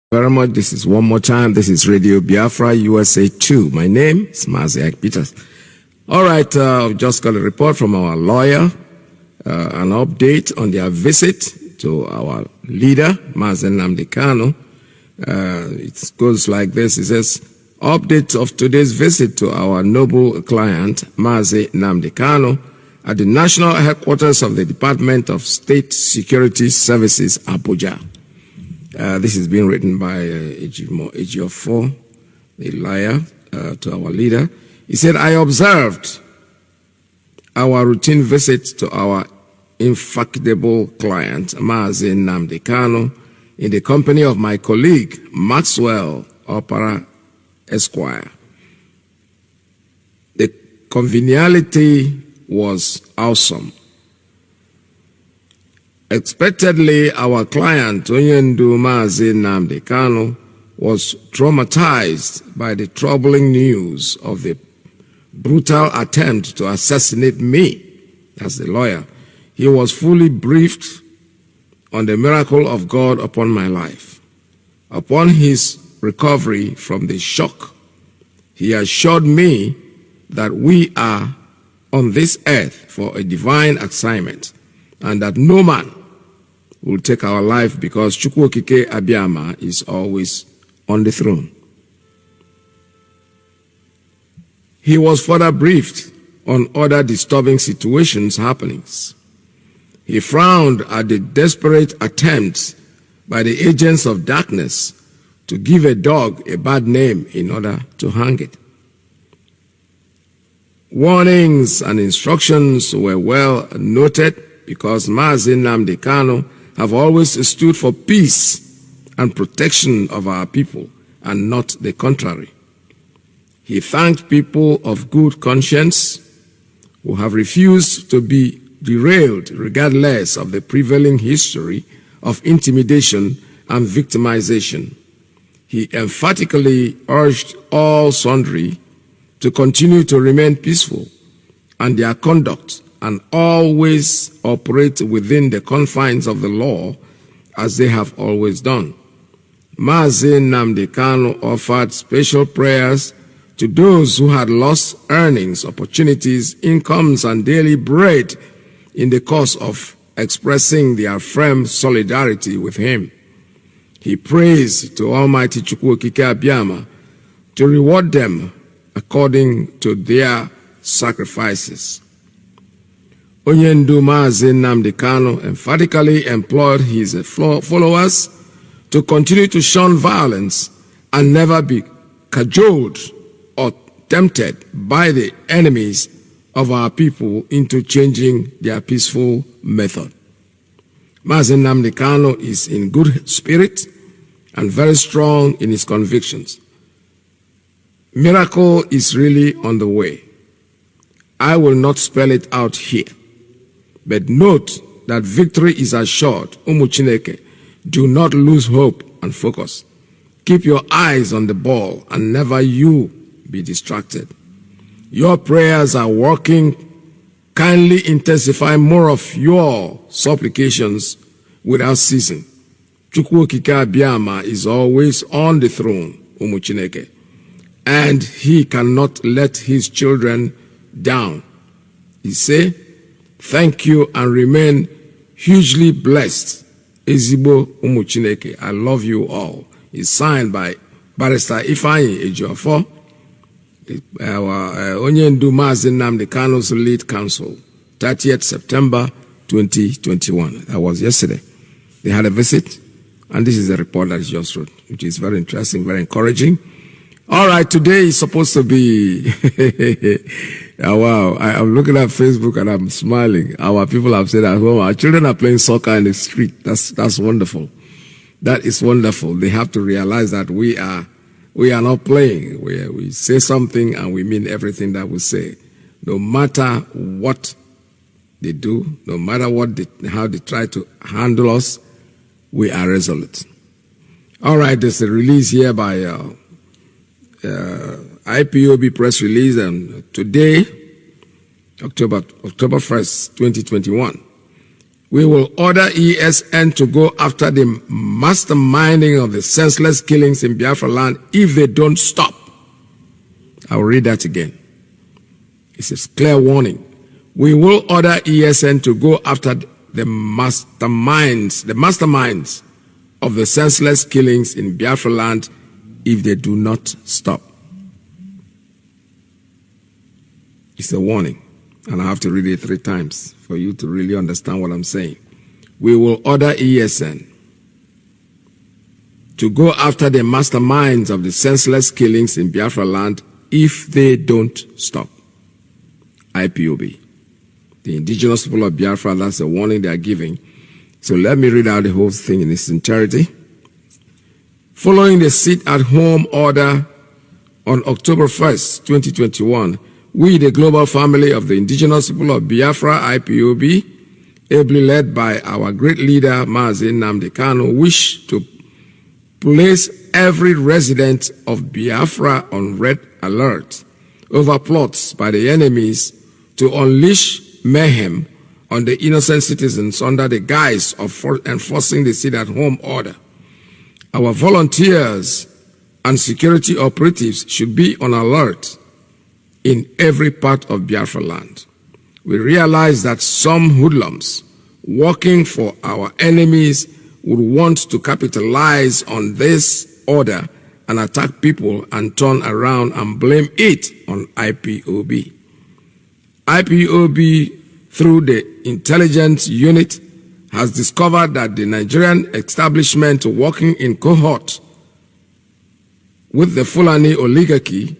Very much. This is one more time. This is Radio Biafra USA 2. My name is Maziak Peters. All right, just got a report from our lawyer, an update on their visit to our leader, Mazen Namdekano. It goes like this. It says, update of today's visit to our noble client, Mazen Namdekano, at the national headquarters of the Department of State Security Services, Abuja. This is being written by Ejiofor, the lawyer, to our leader. He said, I observed our routine visit to our infatigable client, Mazen Namdekano, in the company of my colleague, Maxwell Opara Esquire. The conviviality was awesome. Expectedly, our client, Onyendu Mazen Namdekano, was traumatized by the troubling news of the brutal attempt to assassinate me. That's the lawyer. He was fully briefed on the miracle of God upon my life. Upon his recovery from the shock, he assured me that we are on this earth for a divine assignment, and that no man will take our life because Chukwuokike Abiyama is always on the throne. He was further briefed on other disturbing happenings. He frowned at the desperate attempts by the agents of darkness to give a dog a bad name in order to hang it. Warnings and instructions were well noted because Mazen Namdekano have always stood for peace and protection of our people, and not the contrary. He thanked people of good conscience who have refused to be derailed regardless of the prevailing history of intimidation and victimization. He emphatically urged all sundry to continue to remain peaceful and their conduct, and always operate within the confines of the law as they have always done. Mazen Namdekano offered special prayers to those who had lost earnings, opportunities, incomes, and daily bread in the course of expressing their firm solidarity with him. He prays to Almighty Chukwuokike Abiyama to reward them according to their sacrifices. Onyendu Mazen Namdekano emphatically implored his followers to continue to shun violence and never be cajoled or tempted by the enemies of our people into changing their peaceful method. Mazen Namdekano is in good spirit and very strong in his convictions. Miracle is really on the way. I will not spell it out here. But note that victory is assured. Umuchineke, do not lose hope and focus. Keep your eyes on the ball and never you be distracted. Your prayers are working. Kindly intensify more of your supplications without ceasing. Chukwuokike Abiyama is always on the throne, Umuchineke, and he cannot let his children down. He said, thank you and remain hugely blessed. Ezigbo Umuchineke, I love you all. It's signed by Barrister Ifeanyi Ejiofor, our Onyendu Mazen Namdekano's lead counsel, 30th September 2021. That was yesterday. They had a visit, and this is the report that is just wrote, which is very interesting, very encouraging. All right, today is supposed to be, oh, wow, I'm looking at Facebook and I'm smiling. Our people have said at home, our children are playing soccer in the street. That's wonderful. That is wonderful. They have to realize that we are not playing. We say something and we mean everything that we say. No matter what they do, no matter how they try to handle us, we are resolute. All right, there's a release here by Ipob press release, and today, October 1st, 2021, We will order ESN to go after the masterminding of the senseless killings in Biafra land if they don't stop. I will read that again. It's a clear warning. We will order ESN to go after the masterminds of the senseless killings in Biafra land if they do not stop. It's a warning, and I have to read it 3 times for you to really understand what I'm saying. We will order ESN to go after the masterminds of the senseless killings in Biafra land if they don't stop. IPOB. The indigenous people of Biafra, that's the warning they are giving. So let me read out the whole thing in its entirety. Following the sit-at-home order on October 1st, 2021, we, the global family of the indigenous people of Biafra, IPOB, ably led by our great leader, Mazi Nnamdi Kanu, wish to place every resident of Biafra on red alert over plots by the enemies to unleash mayhem on the innocent citizens under the guise of enforcing the sit-at-home order. Our volunteers and security operatives should be on alert in every part of Biafra land. We realize that some hoodlums working for our enemies would want to capitalize on this order and attack people and turn around and blame it on IPOB. IPOB, through the intelligence unit, has discovered that the Nigerian establishment working in cohort with the Fulani oligarchy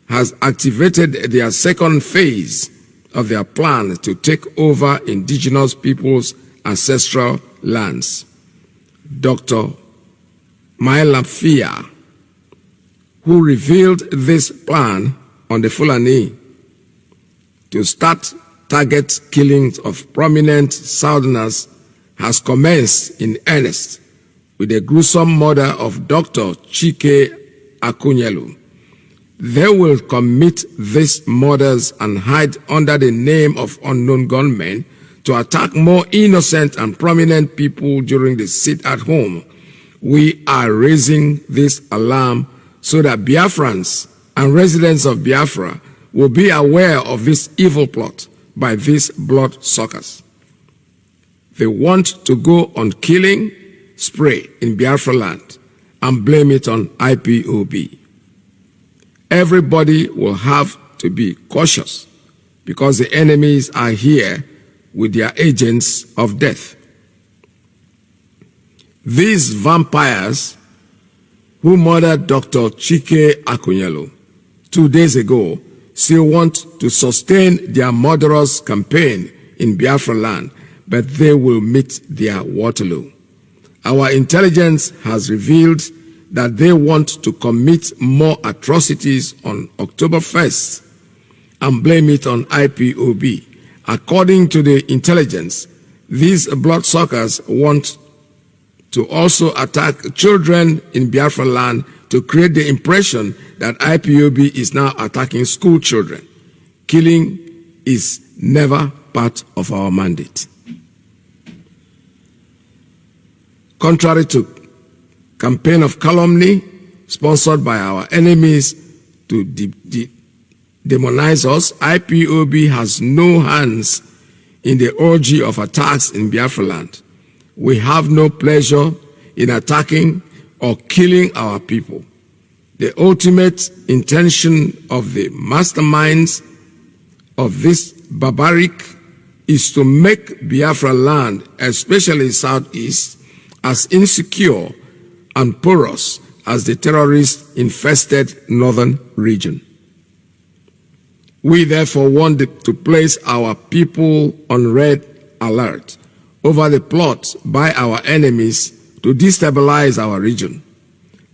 has activated their second phase of their plan to take over indigenous people's ancestral lands. Dr. Mailafia, who revealed this plan on the Fulani to start target killings of prominent Southerners, has commenced in earnest with the gruesome murder of Dr. Chike Akunyelu. They will commit these murders and hide under the name of unknown gunmen to attack more innocent and prominent people during the sit-at-home. We are raising this alarm so that Biafrans and residents of Biafra will be aware of this evil plot by these bloodsuckers. They want to go on killing spree in Biafra land and blame it on IPOB. Everybody will have to be cautious because the enemies are here with their agents of death. These vampires who murdered Dr. Chike Akunyelu 2 days ago still want to sustain their murderous campaign in Biafra land, but they will meet their Waterloo. Our intelligence has revealed that they want to commit more atrocities on October 1st and blame it on IPOB. According to the intelligence, these bloodsuckers want to also attack children in Biafra land to create the impression that IPOB is now attacking school children. Killing is never part of our mandate. Contrary to campaign of calumny sponsored by our enemies to demonize us, IPOB has no hands in the orgy of attacks in Biafra land. We have no pleasure in attacking or killing our people. The ultimate intention of the masterminds of this barbaric is to make Biafra land, especially Southeast, as insecure and porous as the terrorist-infested northern region. We therefore want to place our people on red alert over the plot by our enemies to destabilize our region.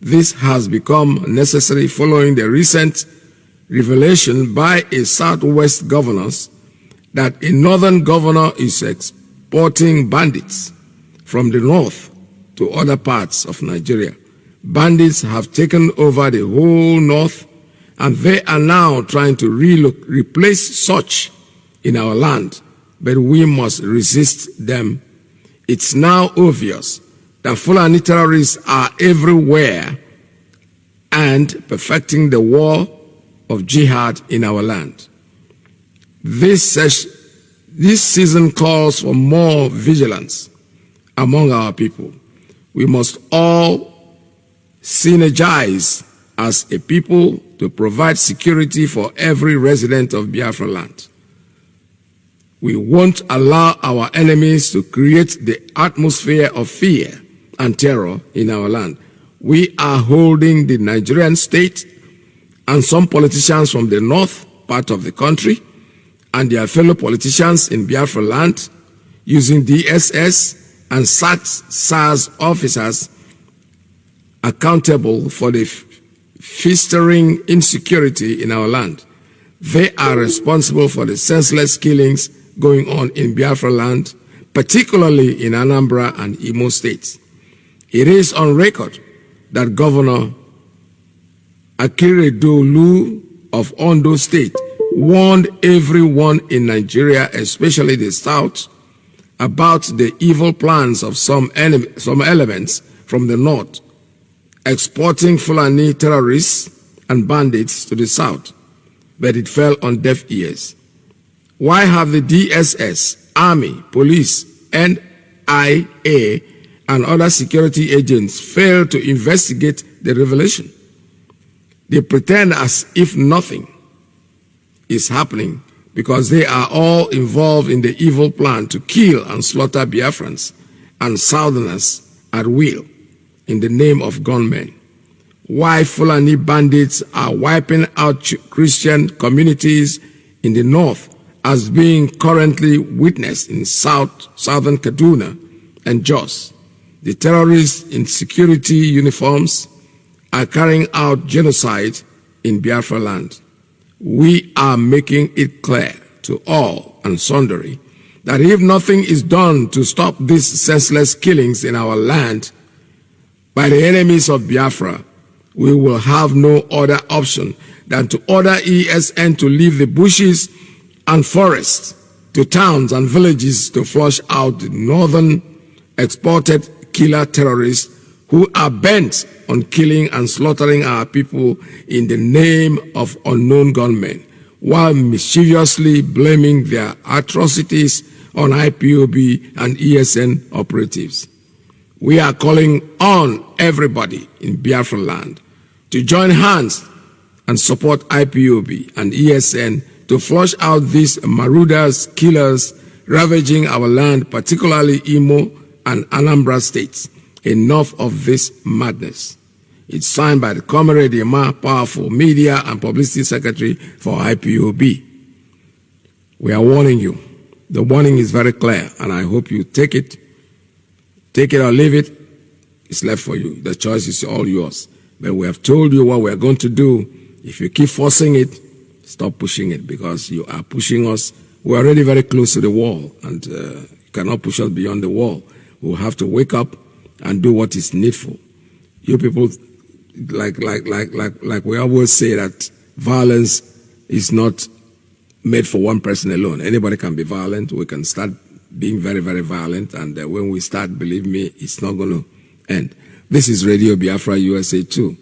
This has become necessary following the recent revelation by a Southwest governor that a northern governor is exporting bandits from the north to other parts of Nigeria. Bandits have taken over the whole north, and they are now trying to replace such in our land, but we must resist them It's now obvious that Fulani terrorists are everywhere and perfecting the war of jihad in our land. This season calls for more vigilance among our people. We must all synergize as a people to provide security for every resident of Biafra land. We won't allow our enemies to create the atmosphere of fear and terror in our land. We are holding the Nigerian state and some politicians from the north part of the country and their fellow politicians in Biafra land using DSS and SARS officers accountable for the festering insecurity in our land. They are responsible for the senseless killings going on in Biafra land, particularly in Anambra and Imo states. It is on record that Governor Akeredolu of Ondo State warned everyone in Nigeria, especially the South, about the evil plans of some elements from the North, exporting Fulani terrorists and bandits to the South, but it fell on deaf ears. Why have the DSS, Army, Police, NIA, and other security agents failed to investigate the revelation? They pretend as if nothing is happening because they are all involved in the evil plan to kill and slaughter Biafrans and Southerners at will in the name of gunmen. Why Fulani bandits are wiping out Christian communities in the north as being currently witnessed in southern Kaduna and Jos. The terrorists in security uniforms are carrying out genocide in Biafra land. We are making it clear to all and sundry that if nothing is done to stop these senseless killings in our land by the enemies of Biafra, we will have no other option than to order ESN to leave the bushes and forests to towns and villages to flush out the northern exported killer terrorists who are bent on killing and slaughtering our people in the name of unknown gunmen, while mischievously blaming their atrocities on IPOB and ESN operatives. We are calling on everybody in Biafra land to join hands and support IPOB and ESN to flush out these marauders, killers, ravaging our land, particularly Imo and Anambra states. Enough of this madness. It's signed by the Comrade Yema, powerful media and publicity secretary for IPOB. We are warning you. The warning is very clear, and I hope you take it. Take it or leave it. It's left for you. The choice is all yours. But we have told you what we are going to do. If you keep forcing it, stop pushing it, because you are pushing us. We're already very close to the wall, and you cannot push us beyond the wall. We'll have to wake up and do what is needful. You people, like we always say, that violence is not made for one person alone. Anybody can be violent. We can start being very, very violent, and when we start, believe me, it's not going to end. This is Radio Biafra USA 2.